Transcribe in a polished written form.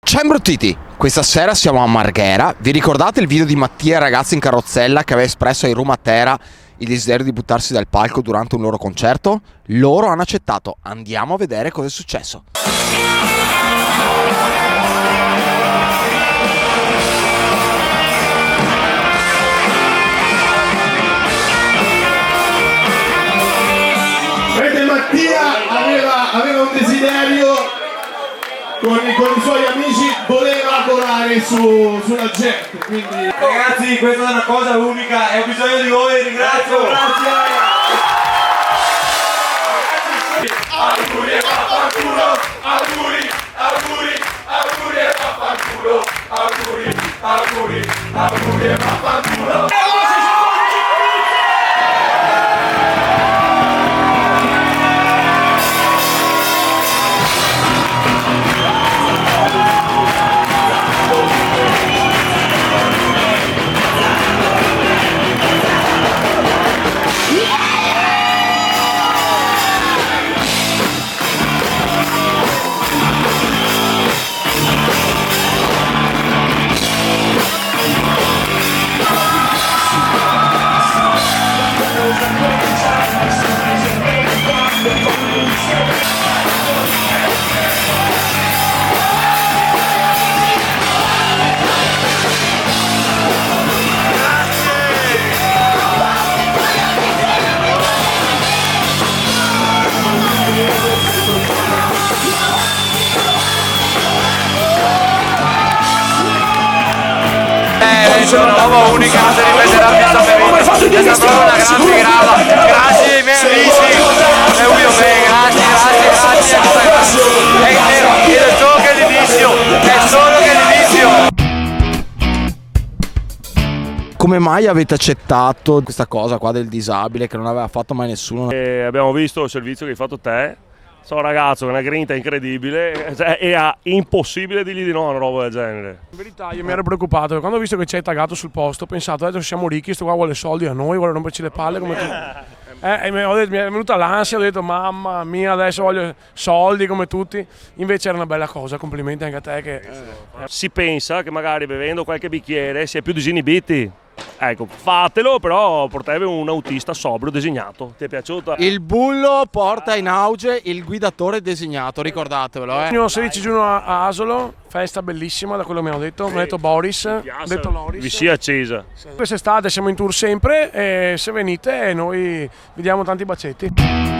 Ciao imbruttiti! Questa sera siamo a Marghera. Vi ricordate il video di Mattia e i ragazzi in carrozzella che aveva espresso ai Rumatera il desiderio di buttarsi dal palco durante un loro concerto? Loro hanno accettato. Andiamo a vedere cosa è successo. Vedete, Mattia aveva un desiderio con i suoi amici, voleva volare sulla jet, quindi... Ragazzi, questa è una cosa unica e ho bisogno di voi, ringrazio! Grazie! Auguri e vaffanculo! Auguri, auguri, auguri e vaffanculo! Auguri, auguri, auguri e vaffanculo! È una roba unica, non si ripeterà più sta è stata una grande grava, grazie ai miei amici, è un mio bene, grazie. Ed è solo che l'inizio, Come mai avete accettato questa cosa qua del disabile che non aveva fatto mai nessuno? Abbiamo visto il servizio che hai fatto te. Sono un ragazzo con una grinta incredibile, era impossibile dirgli di no a una roba del genere. In verità io mi ero preoccupato, quando ho visto che ci hai taggato sul posto ho pensato adesso siamo ricchi, sto qua vuole soldi a noi, vuole romperci le palle come tu. Mi è venuta l'ansia, ho detto mamma mia adesso voglio soldi come tutti, invece era una bella cosa, complimenti anche a te che... Si pensa che magari bevendo qualche bicchiere si è più disinibiti. Ecco, fatelo, però portatevi un autista sobrio designato. Ti è piaciuta? Il bullo porta in auge il guidatore designato, ricordatevelo. Il 16 giugno a Asolo, festa bellissima da quello che mi hanno detto, mi ha detto Boris, ho detto Loris. Vi sia accesa. Quest'estate siamo in tour sempre e se venite noi vi diamo tanti bacetti.